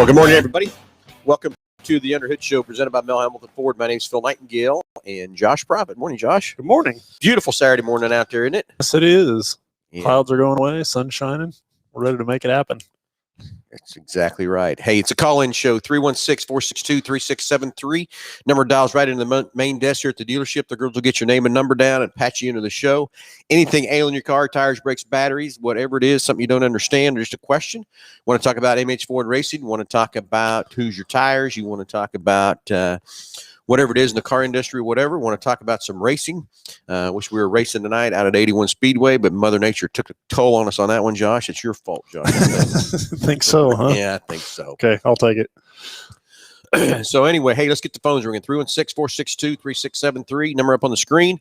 Well, good morning, everybody. Welcome to the Underhood Show presented by Mel Hambelton Ford. My name's Phil Nightingale and Josh Private. Morning, Josh. Good morning. Beautiful Saturday morning out there, isn't it? Yes, it is. Yeah. Clouds are going away, sun's shining. We're ready to make it happen. That's exactly right. Hey, it's a call-in show, 316-462-3673. Number dials right into the main desk here at the dealership. The girls will get your name and number down and patch you into the show. Anything ailing your car, tires, brakes, batteries, whatever it is, something you don't understand, or just a question. Want to talk about MH Ford Racing? Want to talk about who's your tires? You want to talk about whatever it is in the car industry, whatever. Want to talk about some racing. Wish we were racing tonight out at 81 Speedway, but Mother Nature took a toll on us on that one, Josh. It's your fault, Josh. Think so, huh? Yeah, I think so. Okay, I'll take it. So anyway, hey, let's get the phones ringing. 316-462-3673. Number up on the screen.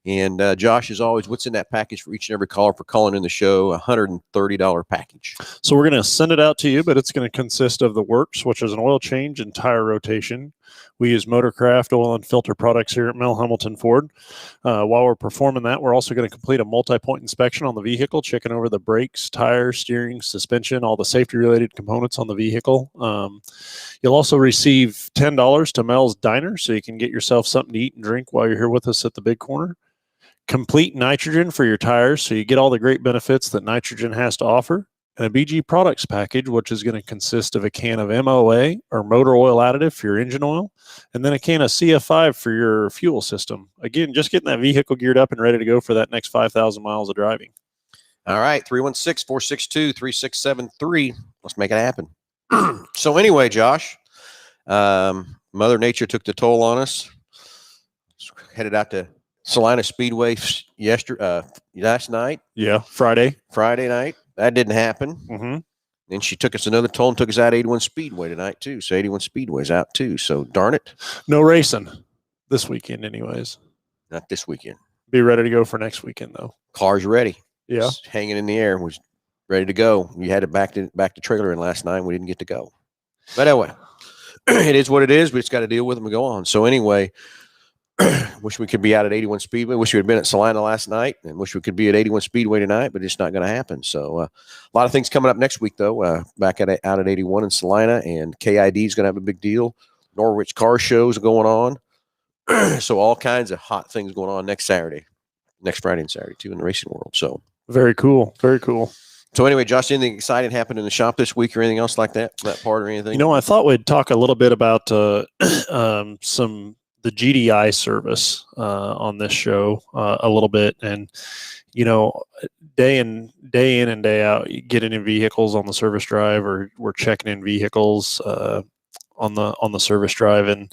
And Josh, as always, what's in that package for each and every caller for calling in the show? $130 package. So we're going to send it out to you, but it's going to consist of the works, which is an oil change and tire rotation. We use Motorcraft oil and filter products here at Mel Hambelton Ford. While we're performing that, we're also going to complete a multi-point inspection on the vehicle, checking over the brakes, tires, steering, suspension, all the safety-related components on the vehicle. You'll also receive $10 to Mel's Diner, so you can get yourself something to eat and drink while you're here with us at the Big Corner. Complete nitrogen for your tires, so you get all the great benefits that nitrogen has to offer. And a BG products package, which is going to consist of a can of MOA or motor oil additive for your engine oil, and then a can of CF5 for your fuel system. Again, just getting that vehicle geared up and ready to go for that next 5,000 miles of driving. All right, 316-462-3673. Let's make it happen. So anyway, Josh, Mother Nature took the toll on us. Headed out to Salina Speedway last night. Yeah, Friday night. That didn't happen. Mm-hmm. Then she took us another toll and took us out 81 Speedway tonight, too. So 81 Speedway's out, too. So darn it. No racing this weekend anyways. Not this weekend. Be ready to go for next weekend, though. Car's ready. Yeah. Just hanging in the air. Was ready to go. We had to back the trailer in last night, and we didn't get to go. But anyway, it is what it is. We just got to deal with them and go on. So anyway, wish we could be out at 81 Speedway. Wish we had been at Salina last night, and wish we could be at 81 Speedway tonight, but it's not going to happen. So a lot of things coming up next week, though. Out at 81 in Salina, and KID is going to have a big deal. Norwich car shows going on. So all kinds of hot things going on next Friday and Saturday, too, in the racing world. So very cool. Very cool. So anyway, Josh, anything exciting happened in the shop this week or anything else like that part or anything? You know, I thought we'd talk a little bit about the GDI service on this show a little bit. And, you know, day in and day out, you get in vehicles on the service drive, or we're checking in vehicles on the service drive. And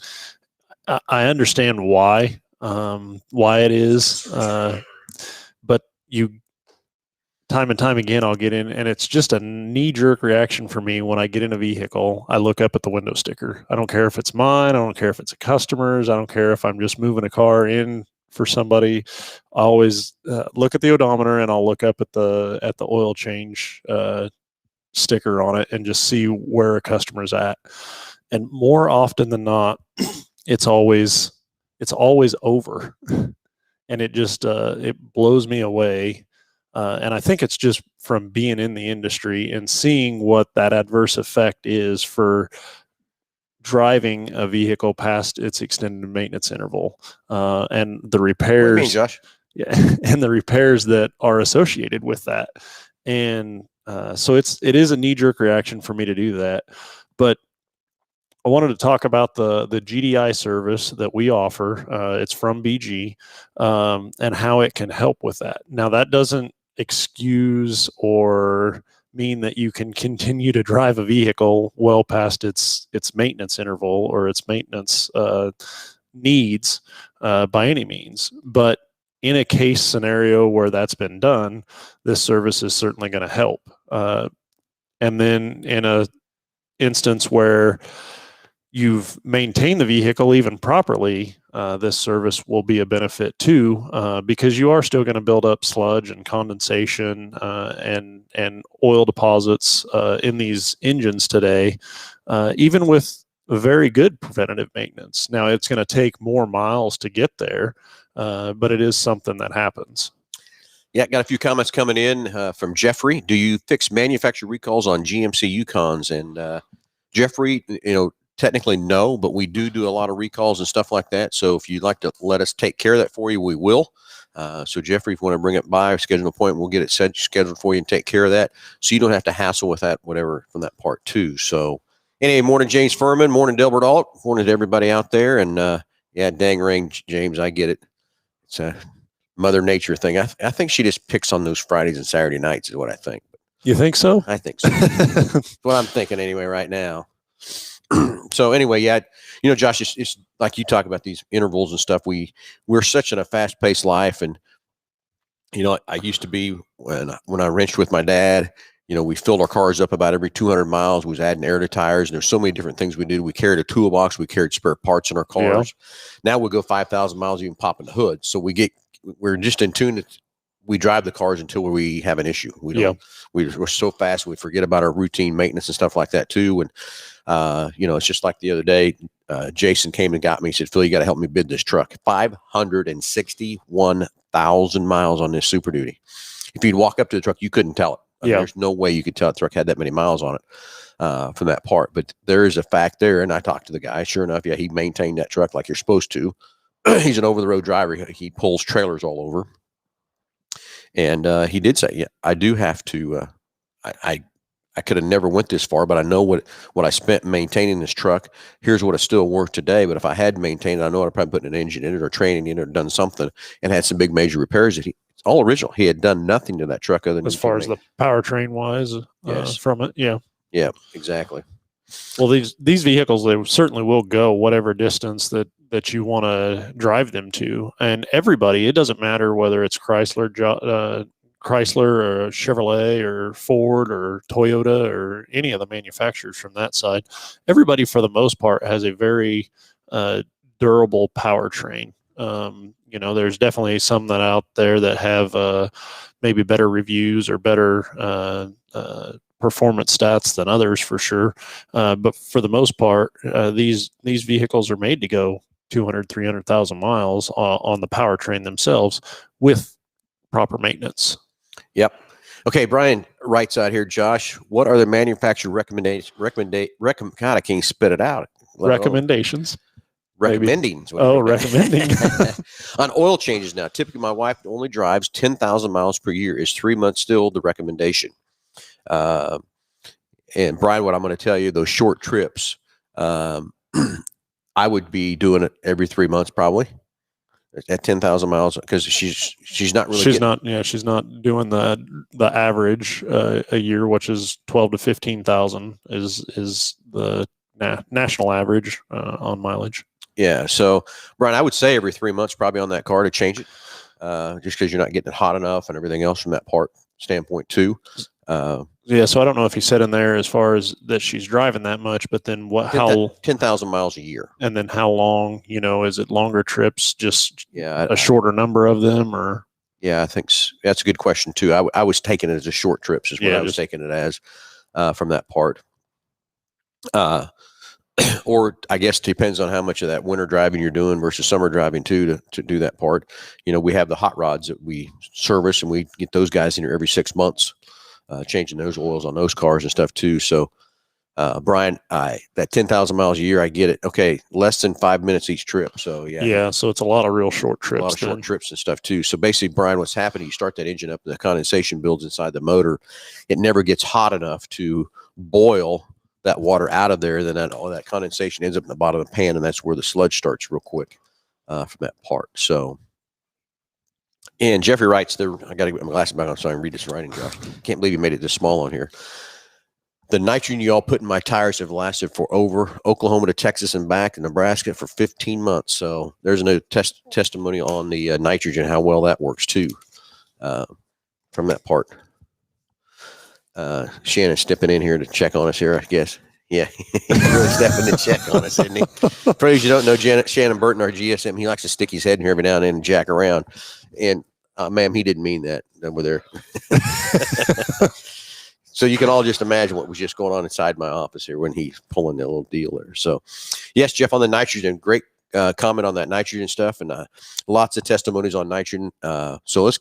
I understand why it is, but time and time again, I'll get in, and it's just a knee-jerk reaction for me when I get in a vehicle. I look up at the window sticker. I don't care if it's mine. I don't care if it's a customer's. I don't care if I'm just moving a car in for somebody. I always look at the odometer, and I'll look up at the oil change sticker on it and just see where a customer's at. And more often than not, it's always over, and it just it blows me away. And I think it's just from being in the industry and seeing what that adverse effect is for driving a vehicle past its extended maintenance interval, and the repairs. What do you mean, Josh? Yeah, and the repairs that are associated with that. And so it is a knee-jerk reaction for me to do that. But I wanted to talk about the GDI service that we offer. It's from BG, and how it can help with that. Now, that doesn't excuse or mean that you can continue to drive a vehicle well past its maintenance interval or its maintenance needs by any means. But in a case scenario where that's been done, this service is certainly going to help. And then in a instance where you've maintained the vehicle even properly, this service will be a benefit too, because you are still going to build up sludge and condensation and oil deposits in these engines today, even with very good preventative maintenance. Now, it's going to take more miles to get there, but it is something that happens. Yeah, got a few comments coming in from Jeffrey. Do you fix manufacturer recalls on GMC Yukons? And Jeffrey, technically no, but we do a lot of recalls and stuff like that. So if you'd like to let us take care of that for you, we will. So Jeffrey, if you want to bring it by, schedule an appointment, we'll get it scheduled for you and take care of that. So you don't have to hassle with that, whatever, from that part too. So anyway, morning, James Furman, morning, Delbert Alt, morning to everybody out there. And yeah, dang ring, James, I get it. It's a Mother Nature thing. I think she just picks on those Fridays and Saturday nights is what I think. You think so? I think so. That's what I'm thinking anyway right now. So anyway, yeah, Josh, it's like you talk about these intervals and stuff. We're such in a fast-paced life, and I used to be when I wrenched with my dad. We filled our cars up about every 200 miles. We was adding air to tires, and there's so many different things we did. We carried a toolbox. We carried spare parts in our cars. Yeah. Now we'll go 5,000 miles, even popping the hood. So we're just in tune. We drive the cars until we have an issue. We don't. Yeah. We're so fast we forget about our routine maintenance and stuff like that too. And it's just like the other day. Jason came and got me. He said, "Phil, you got to help me bid this truck. 561,000 miles on this Super Duty. If you'd walk up to the truck, you couldn't tell it. There's no way you could tell the truck had that many miles on it from that part. But there is a fact there. And I talked to the guy. Sure enough, he maintained that truck like you're supposed to. He's an over-the-road driver. He pulls trailers all over. And he did say, yeah, I do have to, I could have never went this far, but I know what I spent maintaining this truck. Here's what it's still worth today. But if I had maintained it, I know I'd probably put an engine in it or training in it or done something and had some big major repairs. It's all original. He had done nothing to that truck other than as far as the powertrain wise from it. Yeah. Yeah, exactly. Well, these vehicles, they certainly will go whatever distance that you want to drive them to. And everybody, it doesn't matter whether it's Chrysler or Chevrolet or Ford or Toyota or any of the manufacturers from that side. Everybody, for the most part, has a very durable powertrain. There's definitely some that out there that have maybe better reviews or better performance stats than others for sure. But for the most part, these vehicles are made to go 200, 300,000 miles on the powertrain themselves with proper maintenance. Yep. Okay, Brian writes out here, Josh, what are the manufacturer recommendations? God, I can't spit it out. Recommendations. Recommending. Recommending. On oil changes now. Typically, my wife only drives 10,000 miles per year. Is 3 months still the recommendation? And Brian, what I'm going to tell you, those short trips, I would be doing it every 3 months probably at 10,000 miles because she's not really. She's not doing the average a year, which is 12 to 15,000 is the national average on mileage. Yeah. So, Brian, I would say every 3 months probably on that car to change it, just because you're not getting it hot enough and everything else from that part standpoint too. So I don't know if he said in there as far as that she's driving that much, but then how 10,000 miles a year, and then how long? Is it longer trips? Just a shorter number of them, or? Yeah, I think that's a good question too. I was taking it as a short trips is what I was taking it as from that part. Or I guess it depends on how much of that winter driving you're doing versus summer driving too to do that part. We have the hot rods that we service and we get those guys in here every 6 months, changing those oils on those cars and stuff too. So, Brian, that 10,000 miles a year, I get it. Okay. Less than 5 minutes each trip. So yeah. Yeah. So it's a lot of real short trips. A lot of short trips and stuff too. So basically, Brian, what's happening, you start that engine up and the condensation builds inside the motor. It never gets hot enough to boil that water out of there. Then all that condensation ends up in the bottom of the pan. And that's where the sludge starts real quick from that part. So, and Jeffrey writes there, I got to get my glasses back on so I can read this writing, Josh. Can't believe you made it this small on here. The nitrogen you all put in my tires have lasted for over Oklahoma to Texas and back, and Nebraska for 15 months. So there's no testimony on the nitrogen, how well that works too from that part. Shannon's stepping in here to check on us here, I guess. Yeah, he's really stepping to check on us, isn't he? For those you don't know, Shannon Burton, our GSM, he likes to stick his head in here every now and then and jack around. And, ma'am, he didn't mean that over there. So you can all just imagine what was just going on inside my office here when he's pulling that little deal there. So, yes, Jeff, on the nitrogen, great comment on that nitrogen stuff, and lots of testimonies on nitrogen. So let's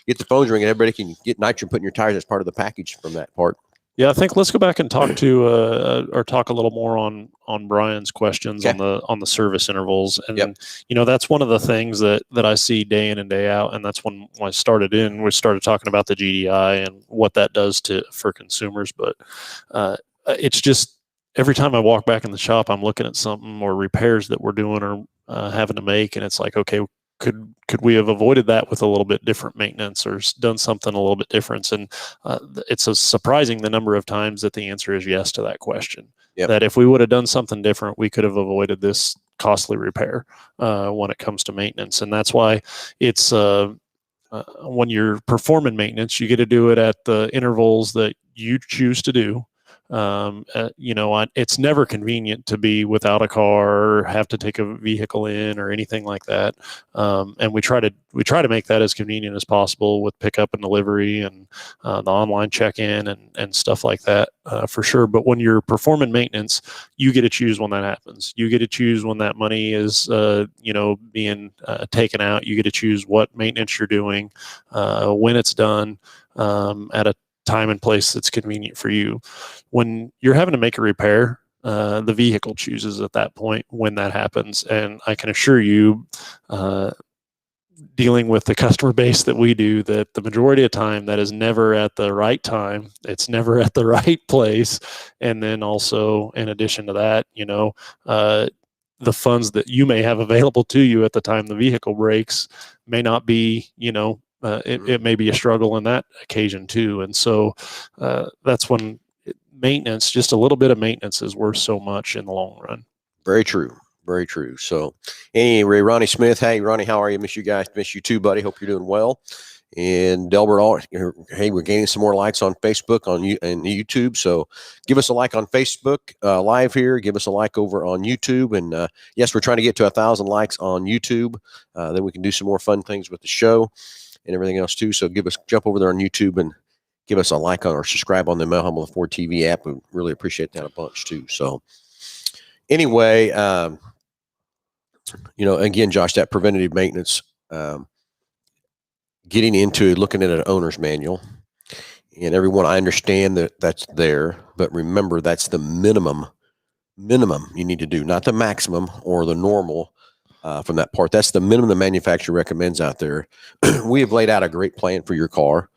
get the phones ringing. Everybody can get nitrogen put in your tires as part of the package from that part. Yeah, I think let's go back and talk to or talk a little more on Brian's questions Okay. on the service intervals, and Yep. that's one of the things that I see day in and day out, and that's when I started we started talking about the GDI and what that does for consumers, but it's just every time I walk back in the shop, I'm looking at something or repairs that we're doing or having to make, and it's like, okay, could we have avoided that with a little bit different maintenance or done something a little bit different? And it's surprising the number of times that the answer is yes to that question. Yep. That if we would have done something different, we could have avoided this costly repair when it comes to maintenance. And that's why it's when you're performing maintenance, you get to do it at the intervals that you choose to do. It's never convenient to be without a car or have to take a vehicle in or anything like that. And we try to make that as convenient as possible with pickup and delivery and the online check-in and stuff like that for sure. But when you're performing maintenance, you get to choose when that happens. You get to choose when that money is being taken out. You get to choose what maintenance you're doing, when it's done, at a time and place that's convenient for you. When you're having to make a repair, the vehicle chooses at that point when that happens. And I can assure you, dealing with the customer base that we do, that the majority of time that is never at the right time. It's never at the right place. And then also, in addition to that, the funds that you may have available to you at the time the vehicle breaks may not be, it may be a struggle in that occasion too. And so that's when maintenance, just a little bit of maintenance, is worth so much in the long run. Very true. Very true. So anyway, Ronnie Smith. Hey, Ronnie, how are you? Miss you guys. Miss you too, buddy. Hope you're doing well. And Delbert, hey, we're gaining some more likes on Facebook and YouTube. So give us a like on Facebook live here. Give us a like over on YouTube. And yes, we're trying to get to 1,000 likes on YouTube. Then we can do some more fun things with the show and everything else too. So jump over there on YouTube and give us a like on or subscribe on the Mel Hambelton Ford TV app. We really appreciate that a bunch too. So anyway, again, Josh, that preventative maintenance, getting into looking at an owner's manual, and everyone, I understand that that's there, but remember that's the minimum you need to do, not the maximum or the normal from that part. That's the minimum the manufacturer recommends out there. We have laid out a great plan for your car,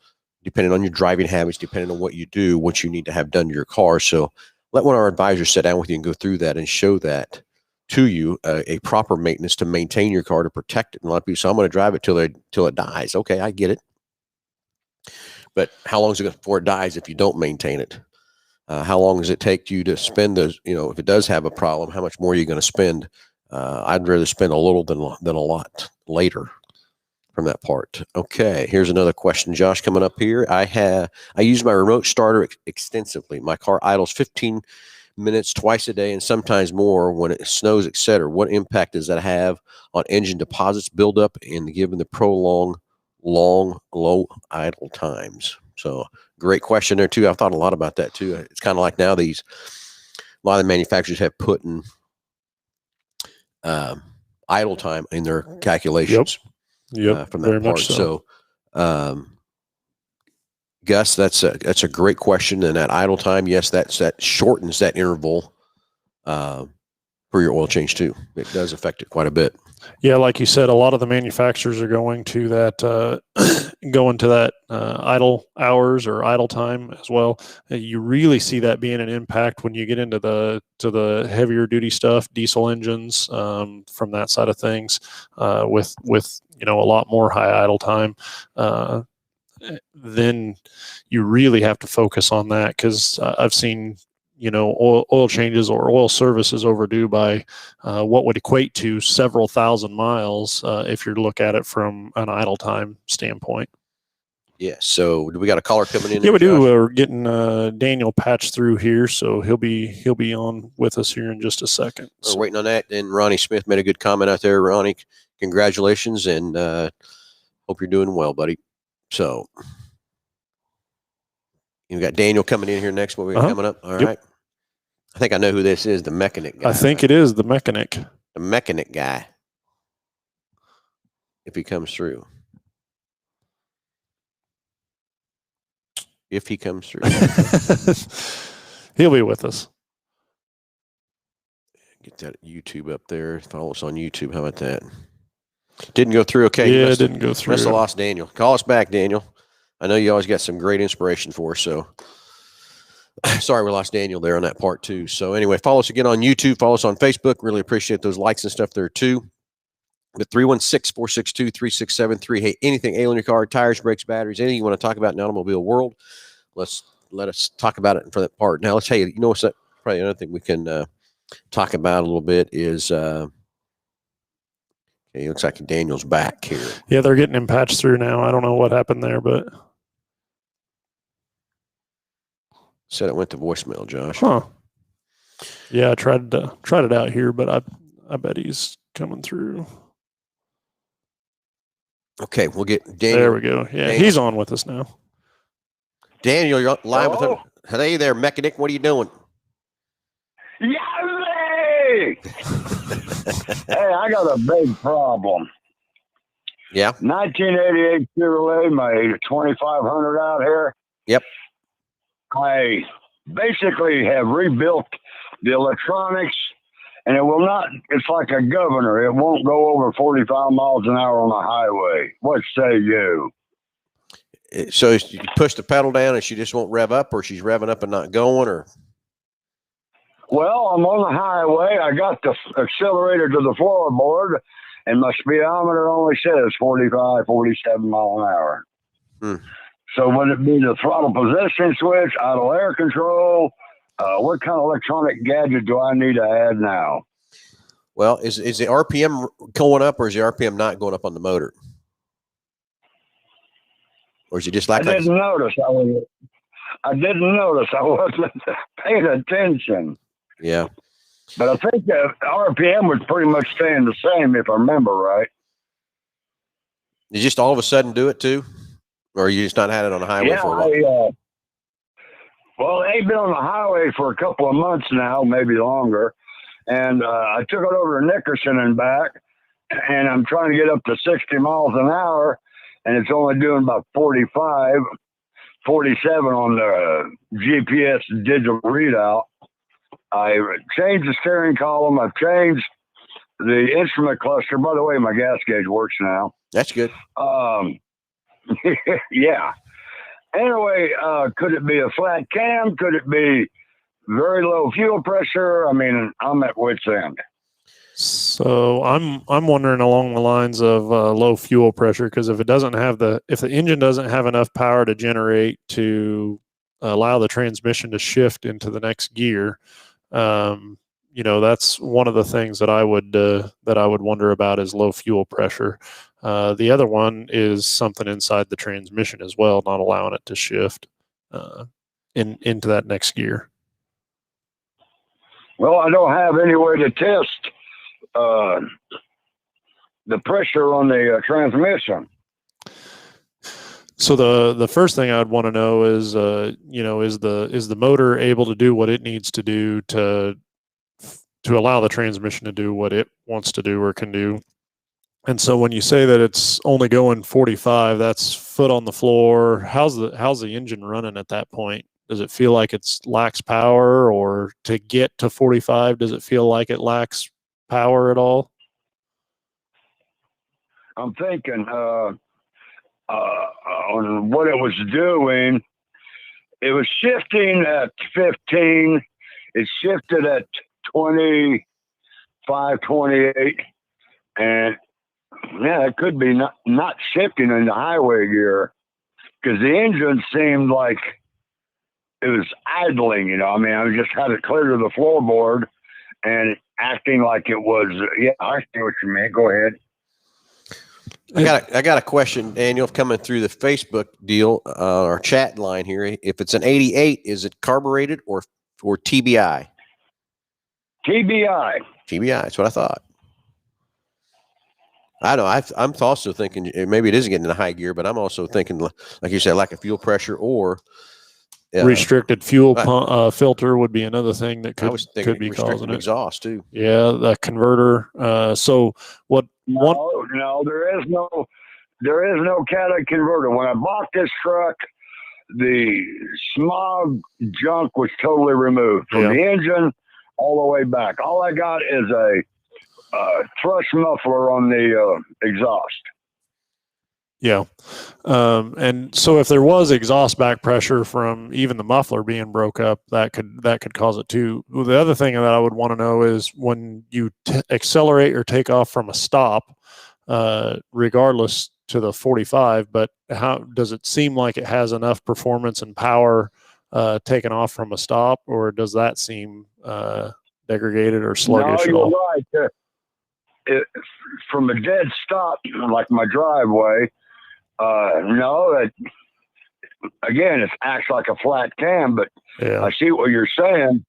depending on your driving habits, depending on what you do, what you need to have done to your car. So let one of our advisors sit down with you and go through that and show that to you, a proper maintenance to maintain your car, to protect it. And a lot of people say, I'm going to drive it till it dies. Okay, I get it. But how long is it before it dies if you don't maintain it? How long does it take you to spend those? If it does have a problem, how much more are you going to spend? I'd rather spend a little than a lot later from that part. Okay, here's another question, Josh, coming up here. I use my remote starter extensively. My car idles 15 minutes twice a day and sometimes more when it snows, etc. What impact does that have on engine deposits buildup and given the prolonged low idle times? So great question there too. I've thought a lot about that too. It's kind of like now a lot of the manufacturers have put in idle time in their calculations. Yep. From that part. So Gus, that's a great question. And that idle time, yes, that shortens that interval for your oil change too. It does affect it quite a bit. Yeah, like you said, a lot of the manufacturers are going to that idle hours or idle time as well. You really see that being an impact when you get into the heavier duty stuff, diesel engines, from that side of things, with a lot more high idle time. Then you really have to focus on that, because I've seen oil changes or oil services overdue by what would equate to several thousand miles if you look at it from an idle time standpoint. Yeah. So do we got a caller coming in? Yeah, we do. We're getting Daniel patched through here, so he'll be on with us here in just a second. We're waiting on that. And Ronnie Smith made a good comment out there. Ronnie, congratulations, and hope you're doing well, buddy. So you got Daniel coming in here next. What we got coming up? All right. I think I know who this is. The mechanic guy. I think it is the mechanic. The mechanic guy. If he comes through. if he comes through. He'll be with us. Get that YouTube up there. Follow us on YouTube. How about that? Didn't go through. Okay. Yeah, it didn't go through. Must have lost Daniel. Call us back, Daniel. I know you always got some great inspiration for us. So sorry we lost Daniel there on that part too. So anyway, follow us again on YouTube. Follow us on Facebook. Really appreciate those likes and stuff there too. The 316-462-3673. Hey, anything ailing your car, tires, brakes, batteries, anything you want to talk about in the automobile world, let us talk about it for that part. Now let's you know what's that? Probably another thing we can talk about a little bit is okay, it looks like Daniel's back here. Yeah, they're getting him patched through now. I don't know what happened there, but said it went to voicemail, Josh. Huh. Yeah, I tried it out here, but I bet he's coming through. Okay, we'll get Daniel. There we go. Yeah, Daniel. He's on with us now. Daniel, you're live with him. Hey there, mechanic. What are you doing? Yay! Hey, I got a big problem. Yeah. 1988 Chevrolet, my 2500 out here. Yep. I basically have rebuilt the electronics, and it will not, it's like a governor. It won't go over 45 miles an hour on the highway. What say you? So you push the pedal down and she just won't rev up, or she's revving up and not going, or? Well, I'm on the highway. I got the accelerator to the floorboard, and my speedometer only says 45, 47 miles an hour. So would it be the throttle position switch, idle air control? What kind of electronic gadget do I need to add now? Well, is the RPM going up, or is the RPM not going up on the motor? Or is it just like I didn't notice. I wasn't paying attention. Yeah. But I think the RPM was pretty much staying the same, if I remember right. You just all of a sudden do it too? Or you just not had it on the highway for a while? Well, they've been on the highway for a couple of months now, maybe longer. And I took it over to Nickerson and back, and I'm trying to get up to 60 miles an hour, and it's only doing about 45, 47 on the GPS digital readout. I changed the steering column. I've changed the instrument cluster. By the way, my gas gauge works now. That's good. Yeah. Anyway, could it be a flat cam? Could it be very low fuel pressure? I mean, I'm at wit's end. So I'm wondering along the lines of low fuel pressure, because if the engine doesn't have enough power to generate to allow the transmission to shift into the next gear, that's one of the things that I would wonder about is low fuel pressure. The other one is something inside the transmission as well, not allowing it to shift into that next gear. Well, I don't have any way to test the pressure on the transmission. So the first thing I'd want to know is, is the motor able to do what it needs to do to allow the transmission to do what it wants to do or can do? And so when you say that it's only going 45, that's foot on the floor. How's the engine running at that point? Does it feel like it lacks power, or to get to 45, does it feel like it lacks power at all? I'm thinking on what it was doing. It was shifting at 15. It shifted at 25, 28. And yeah, it could be not shifting in the highway gear, because the engine seemed like it was idling, I mean, I just had it clear to the floorboard and acting like it was. Yeah, I see what you mean. Go ahead. I got a question, Daniel, coming through the Facebook deal, our chat line here. If it's an 88, is it carbureted or TBI? TBI. TBI. That's what I thought. I know. I'm also thinking maybe it isn't getting in a high gear, but I'm also thinking, like you said, lack of fuel pressure or restricted fuel filter would be another thing that could be causing it. Exhaust too. Yeah, the converter. So what? No, there is no catalytic converter. When I bought this truck, the smog junk was totally removed from the engine all the way back. All I got is a thrush muffler on the exhaust. Yeah. And so if there was exhaust back pressure from even the muffler being broke up, that could cause it too. The other thing that I would want to know is when you accelerate or take off from a stop, regardless to the 45, but how does it seem like it has enough performance and power taken off from a stop, or does that seem degraded or sluggish at all? Right. From a dead stop, like my driveway, no, again, it acts like a flat cam, but I see what you're saying.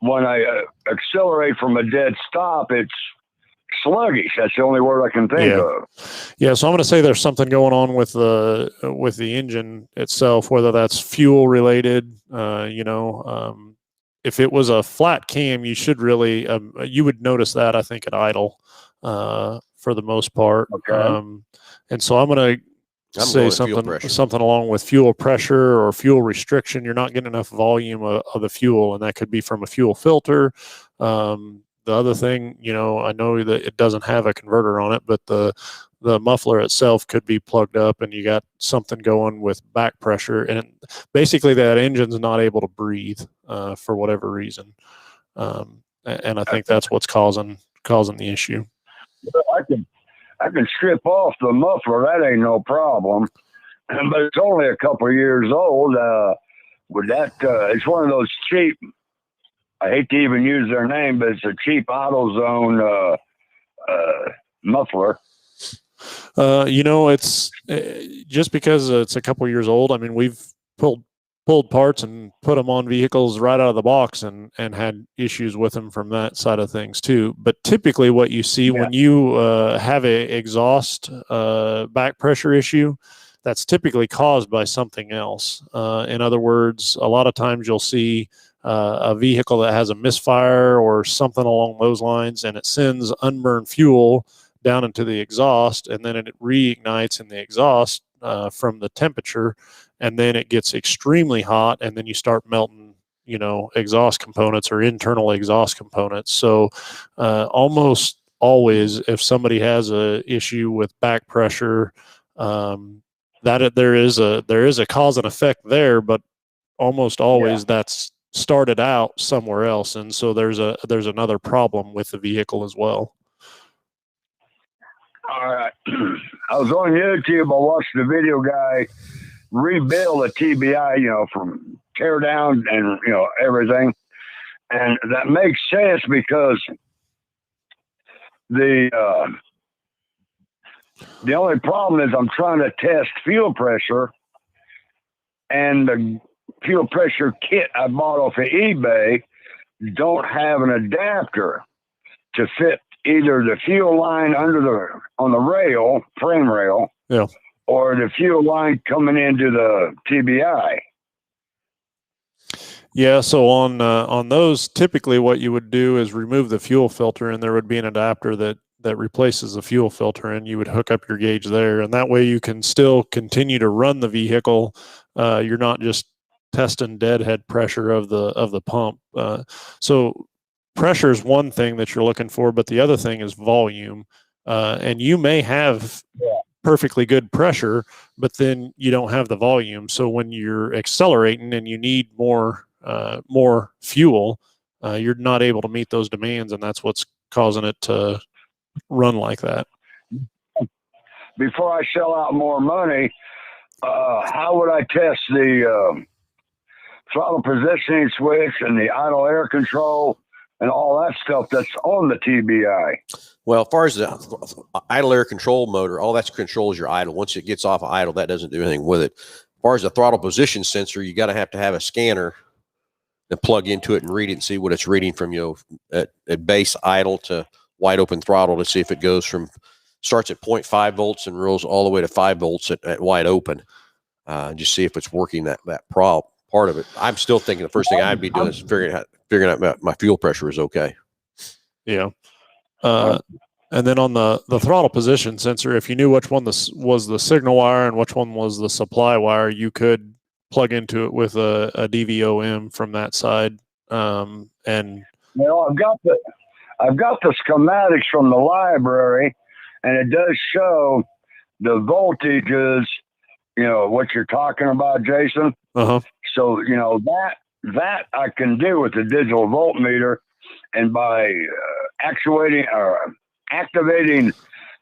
When I accelerate from a dead stop, it's sluggish. That's the only word I can think of. Yeah, so I'm going to say there's something going on with the engine itself, whether that's fuel related. If it was a flat cam, you should really you would notice that, I think, at idle for the most part. Okay. And so I'm going to say something along with fuel pressure or fuel restriction. You're not getting enough volume of the fuel, and that could be from a fuel filter. The other thing, I know that it doesn't have a converter on it, but the muffler itself could be plugged up, and you got something going with back pressure, and basically that engine's not able to breathe for whatever reason. And I think that's what's causing the issue. I can strip off the muffler. That ain't no problem. But it's only a couple of years old. With that, it's one of those cheap. I hate to even use their name, but it's a cheap AutoZone muffler. It's just because it's a couple years old. I mean, we've pulled parts and put them on vehicles right out of the box and had issues with them from that side of things too. But typically what you see when you have a exhaust back pressure issue, that's typically caused by something else. In other words, a lot of times you'll see a vehicle that has a misfire or something along those lines, and it sends unburned fuel down into the exhaust, and then it reignites in the exhaust from the temperature, and then it gets extremely hot, and then you start melting, exhaust components or internal exhaust components. So almost always, if somebody has a issue with back pressure, that there is a cause and effect there, but almost always that's started out somewhere else, and so there's another problem with the vehicle as well. All right. I was on YouTube. I watched the video guy rebuild a TBI, from tear down and, everything. And that makes sense because the only problem is I'm trying to test fuel pressure, and the fuel pressure kit I bought off of eBay don't have an adapter to fit either the fuel line on the rail, frame rail, or the fuel line coming into the TBI. Yeah, so on those, typically what you would do is remove the fuel filter, and there would be an adapter that replaces the fuel filter, and you would hook up your gauge there, and that way you can still continue to run the vehicle. You're not just testing deadhead pressure of the pump. So pressure is one thing that you're looking for, but the other thing is volume. And you may have perfectly good pressure, but then you don't have the volume. So when you're accelerating and you need more fuel, you're not able to meet those demands, and that's what's causing it to run like that. Before I shell out more money, how would I test the throttle positioning switch and the idle air control and all that stuff that's on the TBI? Well, as far as the idle air control motor, all that controls your idle. Once it gets off of idle, that doesn't do anything with it. As far as the throttle position sensor, you got to have a scanner to plug into it and read it and see what it's reading from at base idle to wide open throttle to see if it starts at 0.5 volts and rolls all the way to 5 volts at wide open. Just see if it's working that part of it. I'm still thinking the first thing I'd be doing is figuring out my fuel pressure is okay. Yeah. And then on the throttle position sensor, if you knew which one was the signal wire and which one was the supply wire, you could plug into it with a DVOM from that side. And I've got the schematics from the library, and it does show the voltages, what you're talking about, Jason. uh-huh. So, that I can do with the digital voltmeter, and by activating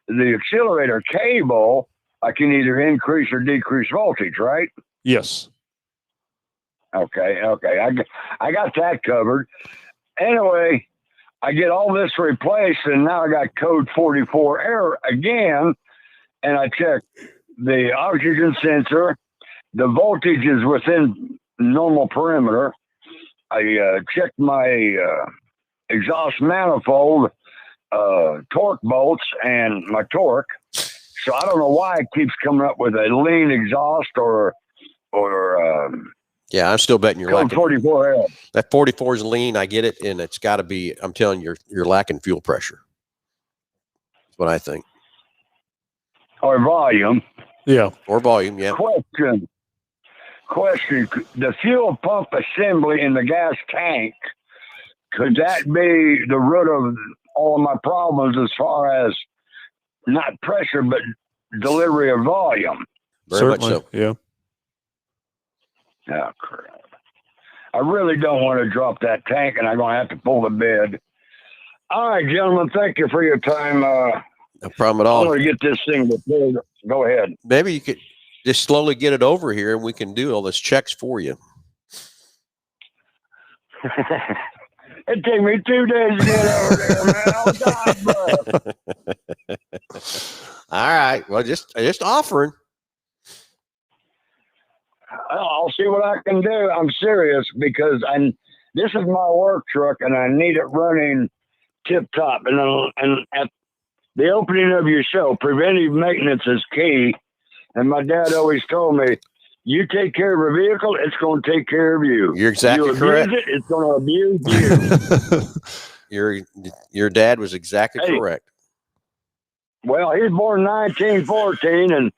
the accelerator cable, I can either increase or decrease voltage, right? Yes. Okay. I got that covered. Anyway, I get all this replaced, and now I got code 44 error again, and I check the oxygen sensor. The voltage is within normal perimeter. I checked my exhaust manifold, torque bolts, and my torque. So I don't know why it keeps coming up with a lean exhaust or Yeah, I'm still betting you're code lacking. 44 error. That 44 is lean. I get it, and it's got to be. I'm telling you, you're lacking fuel pressure. That's what I think. Or volume. Yeah. Or volume. Yeah. Question. The fuel pump assembly in the gas tank, could that be the root of all of my problems as far as not pressure, but delivery of volume? Very much Certainly. so. Yeah. Oh, crap. I really don't want to drop that tank, and I'm going to have to pull the bed. All right, gentlemen, thank you for your time. No problem at I'm all. going to get this thing repaired. Go ahead. Maybe you could just slowly get it over here, and we can do all those checks for you. It took me 2 days to get over there, man. I was out of breath. All right. Well, just offering. I'll see what I can do. I'm serious, because this is my work truck, and I need it running tip top. And at the opening of your show, preventive maintenance is key. And my dad always told me, you take care of a vehicle, it's going to take care of you. You're exactly you correct. abuse it, it's going to abuse you. Your dad was exactly correct. Well, he was born in 1914, and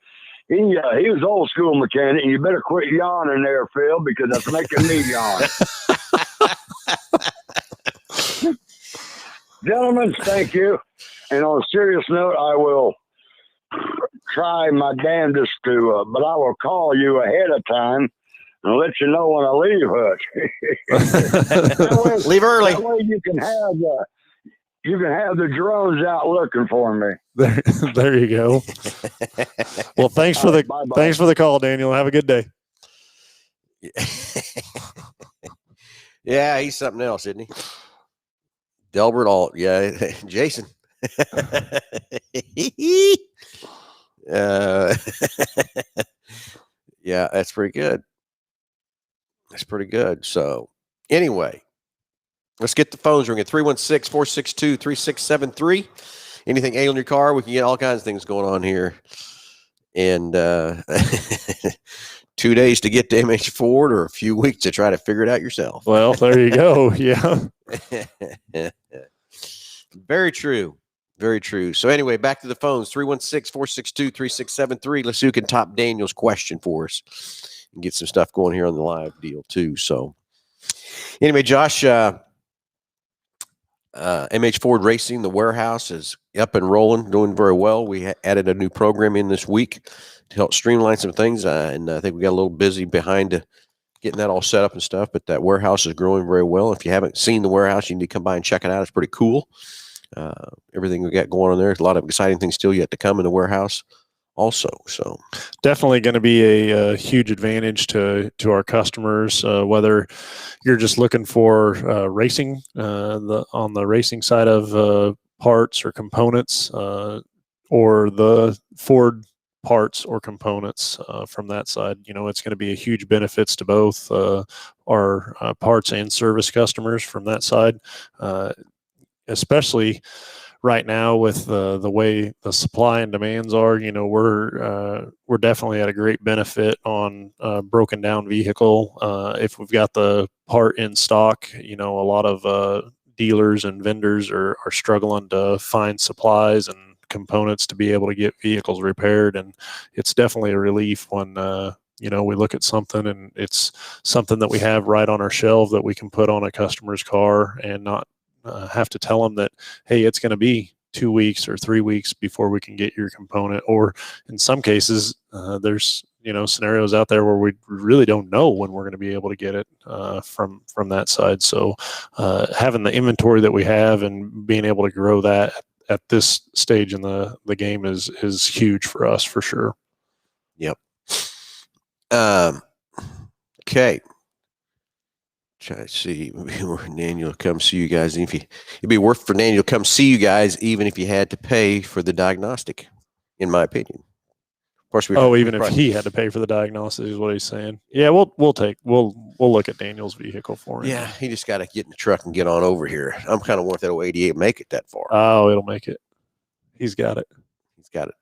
he was old school mechanic. And you better quit yawning there, Phil, because that's making me yawn. Gentlemen, thank you. And on a serious note, I will try my damnedest to, but I will call you ahead of time and let you know when I leave Hutch. Leave early. That way you can have the drones out looking for me. There you go. Well, thanks for the call, Daniel. Have a good day. Yeah, he's something else, isn't he? Delbert Alt. Yeah, Jason. Yeah, that's pretty good. So anyway, let's get the phones ringing. 316-462-3673. Anything ailing your car, we can get all kinds of things going on here. And 2 days to get to MH Ford, or a few weeks to try to figure it out yourself. Well, there you go. Yeah. Very true. Very true. So anyway, back to the phones, 316-462-3673. Let's see who can top Daniel's question for us and get some stuff going here on the live deal too. So anyway, Josh, MH Ford Racing, the warehouse is up and rolling, doing very well. We added a new program in this week to help streamline some things. And I think we got a little busy behind getting that all set up and stuff, but that warehouse is growing very well. If you haven't seen the warehouse, you need to come by and check it out. It's pretty cool. Everything we got going on there. There's a lot of exciting things still yet to come in the warehouse also. So definitely going to be a huge advantage to our customers, whether you're just looking for racing, on the racing side of parts or components, or the Ford parts or components from that side. It's going to be a huge benefits to both our parts and service customers from that side, especially right now with the way the supply and demands are. We're definitely at a great benefit on broken down vehicle. If we've got the part in stock, a lot of dealers and vendors are struggling to find supplies and components to be able to get vehicles repaired, and it's definitely a relief when we look at something and it's something that we have right on our shelf that we can put on a customer's car and not have to tell them that, hey, it's going to be 2 weeks or 3 weeks before we can get your component. Or in some cases, there's scenarios out there where we really don't know when we're going to be able to get it from that side. So having the inventory that we have and being able to grow that at this stage in the game is huge for us, for sure. Yep. Okay. Try to see Daniel come see you guys. If it'd be worth for Daniel to come see you guys, even if you had to pay for the diagnostic, in my opinion. Of course, even if he had to pay for the diagnostic is what he's saying. Yeah, we'll look at Daniel's vehicle for him. Yeah, he just got to get in the truck and get on over here. I'm kind of want that 88 make it that far. Oh, it'll make it. He's got it. He's got it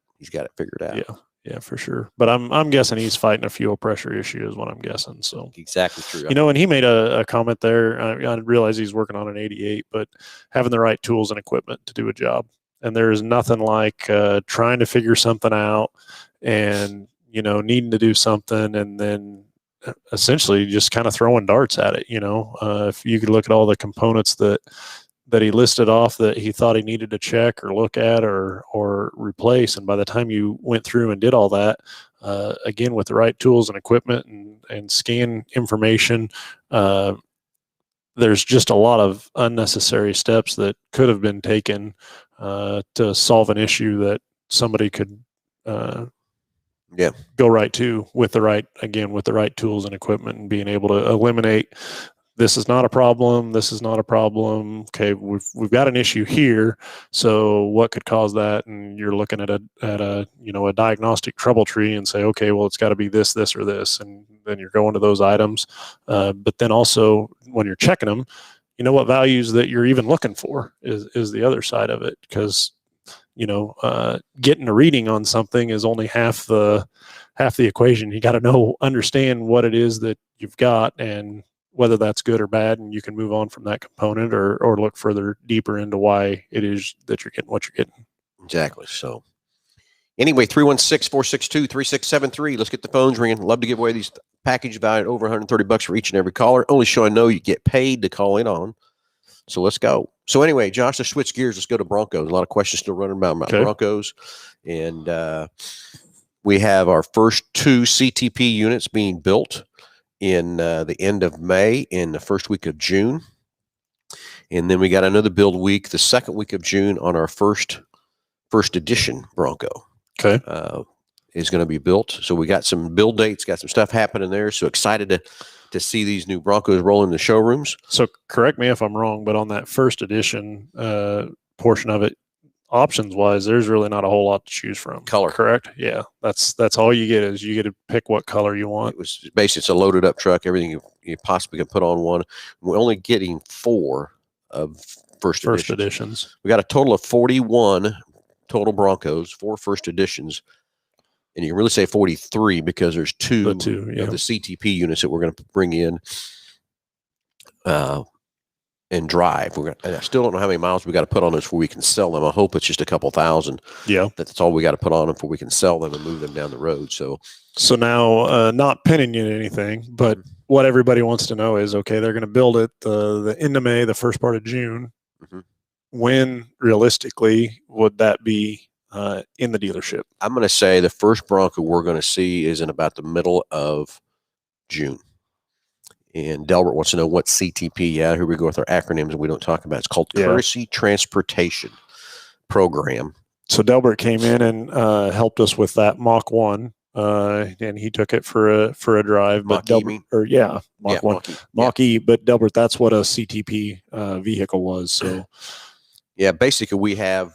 figured out. Yeah, for sure. But I'm guessing he's fighting a fuel pressure issue is what I'm guessing. So exactly true. And he made a comment there. I realize he's working on an 88, but having the right tools and equipment to do a job. And there is nothing like trying to figure something out and, needing to do something and then essentially just kind of throwing darts at it. If you could look at all the components that he listed off that he thought he needed to check or look at or replace. And by the time you went through and did all that, again, with the right tools and equipment and scan information, there's just a lot of unnecessary steps that could have been taken to solve an issue that somebody could go right to with the right tools and equipment and being able to eliminate. This is not a problem. This is not a problem. Okay, we've got an issue here. So what could cause that? And you're looking at a diagnostic trouble tree and say, okay, well, it's got to be this, or this, and then you're going to those items. But then also when you're checking them, what values that you're even looking for is the other side of it, because getting a reading on something is only half the equation. You got to understand what it is that you've got and whether that's good or bad, and you can move on from that component or look further deeper into why it is that you're getting what you're getting. Exactly. So anyway, 316-462-3673. Let's get the phones ringing. Love to give away these packages valued over $130 for each and every caller. Only show I know you get paid to call in on. So let's go. So anyway, Josh, let's switch gears. Let's go to Broncos. A lot of questions still running about Broncos. And we have our first 2 CTP units being built in the end of May and the first week of June. And then we got another build week, the second week of June, on our first edition Bronco. Okay. Is going to be built. So we got some build dates, got some stuff happening there. So excited to see these new Broncos roll in the showrooms. So correct me if I'm wrong, but on that first edition portion of it, options wise, there's really not a whole lot to choose from. Color, correct? Yeah, that's all you get is you get to pick what color you want. It was basically, it's a loaded up truck, everything you possibly can put on one. We're only getting 4 of first editions. We got a total of 41 total Broncos, 4 first editions, and you can really say 43 because there's 2 of the CTP units that we're going to bring in and drive. And I still don't know how many miles we got to put on those before we can sell them. I hope it's just a couple thousand. Yeah. That's all we got to put on them before we can sell them and move them down the road. So now, not pinning you to anything, but what everybody wants to know is, okay, they're going to build it the end of May, the first part of June. Mm-hmm. When realistically would that be in the dealership? I'm going to say the first Bronco we're going to see is in about the middle of June. And Delbert wants to know what CTP. Yeah, here we go with our acronyms that we don't talk about. It's called Courtesy Transportation Program. So Delbert came in and helped us with that Mach 1, and he took it for a drive. Mach E, Mach 1, Mach E. But Delbert, that's what a CTP vehicle was. So yeah, basically we have.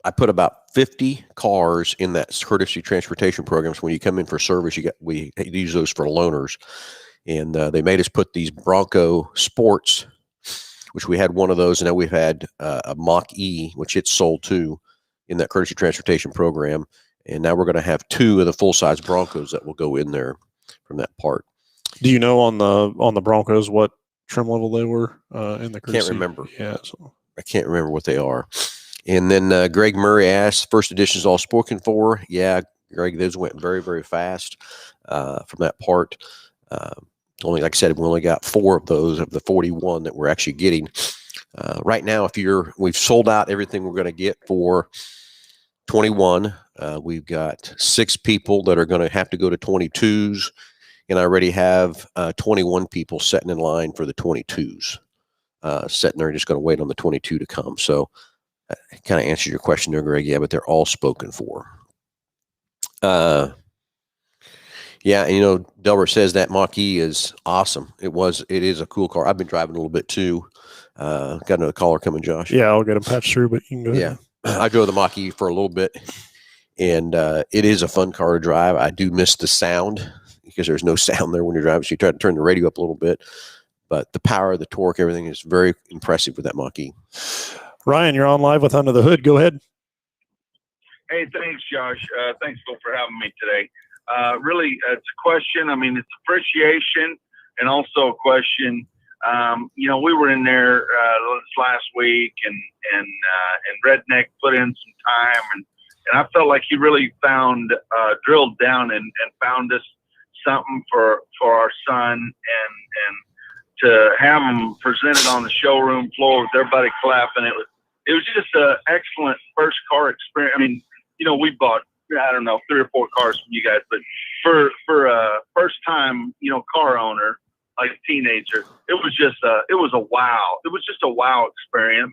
I put about 50 cars in that courtesy transportation program. So when you come in for service, we use those for loaners, and they made us put these Bronco Sports, which we had one of those, and now we've had a Mach E, which it's sold to, in that courtesy transportation program, and now we're going to have 2 of the full size Broncos that will go in there from that part. Do you know on the Broncos what trim level they were in the courtesy? Can't remember. Yeah, so I can't remember what they are. And then Greg Murray asked, first edition is all spoken for. Yeah, Greg, those went very, very fast from that part. Only, like I said, we only got 4 of those of the 41 that we're actually getting. Right now, we've sold out everything we're going to get for 21. We've got 6 people that are going to have to go to 22s, and I already have 21 people sitting in line for the 22s. Sitting there, just going to wait on the 22 to come. So, kind of answers your question there, Greg. Yeah, but they're all spoken for. Yeah, and Delbert says that Mach-E is awesome. It is a cool car. I've been driving a little bit too. Got another caller coming, Josh. Yeah, I'll get him patched through, but you can go ahead. Yeah, I drove the Mach-E for a little bit, and it is a fun car to drive. I do miss the sound because there's no sound there when you're driving, so you try to turn the radio up a little bit. But the power, the torque, everything is very impressive with that Mach-E. Ryan, you're on live with Under the Hood. Go ahead. Hey, thanks, Josh. Thanks, Phil, for having me today. Really, it's a question. I mean, it's appreciation and also a question. We were in there last week, and Redneck put in some time, and I felt like he really drilled down and found us something for our son, and to have him presented on the showroom floor with everybody clapping, it was just an excellent first car experience. I mean, we bought, I don't know, 3 or 4 cars from you guys, but for a first time, car owner, like a teenager, it was just a wow. It was just a wow experience.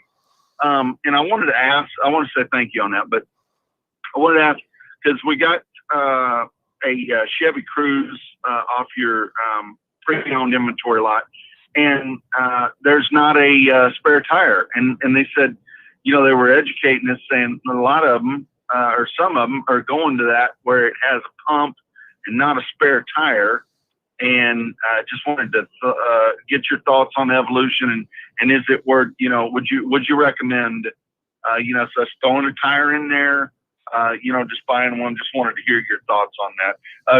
And I want to say thank you on that, but I wanted to ask, because we got a Chevy Cruze off your pre-owned inventory lot, and there's not a spare tire. And they said, they were educating us, saying a lot of them, or some of them, are going to that where it has a pump and not a spare tire. And I just wanted to get your thoughts on the evolution, and is it worth, would you recommend, so throwing a tire in there, just buying one? Just wanted to hear your thoughts on that.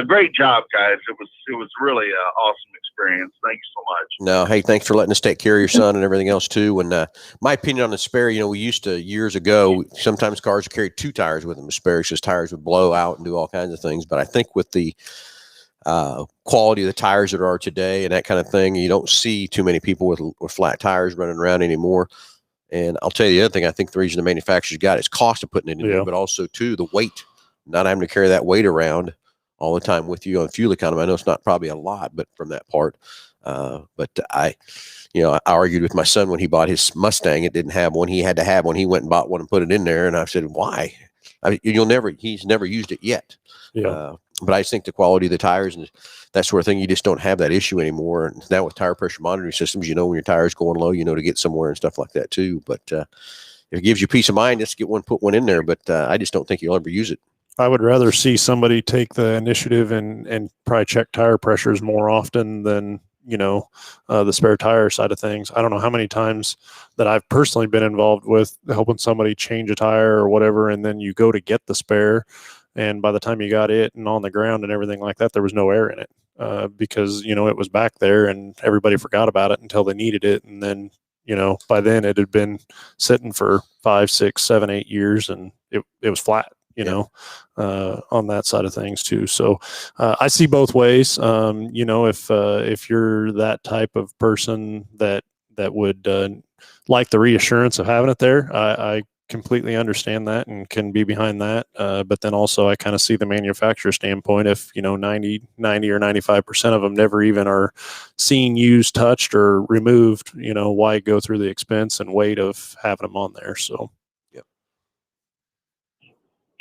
Great job, guys. It was really an awesome experience. Thank you so much. No, hey, thanks for letting us take care of your son and everything else too. And my opinion on the spare, we used to, years ago, sometimes cars carry 2 tires with them. Spares, just tires would blow out and do all kinds of things. But I think with the quality of the tires that are today and that kind of thing, you don't see too many people with flat tires running around anymore. And I'll tell you the other thing, I think the reason the manufacturers got is cost of putting it in there, but also too the weight, not having to carry that weight around all the time with you on fuel economy. I know it's not probably a lot, but from that part, but I argued with my son when he bought his Mustang. It didn't have one. He had to have one. He went and bought one and put it in there. And I said, why? He's never used it yet. But I think the quality of the tires and that sort of thing, you just don't have that issue anymore. And now with tire pressure monitoring systems, when your tire's going low, to get somewhere and stuff like that too. But if it gives you peace of mind, just put one in there. But I just don't think you'll ever use it. I would rather see somebody take the initiative and probably check tire pressures more often than, the spare tire side of things. I don't know how many times that I've personally been involved with helping somebody change a tire or whatever, and then you go to get the spare, and by the time you got it and on the ground and everything like that, there was no air in it because, it was back there and everybody forgot about it until they needed it. And then, by then it had been sitting for 5, 6, 7, 8 years, and it was flat. On that side of things too. So I see both ways. If you're that type of person that would like the reassurance of having it there, I completely understand that and can be behind that. But then also I kind of see the manufacturer standpoint. If 90 or 95% of them never even are seen, used, touched, or removed, why go through the expense and weight of having them on there? So.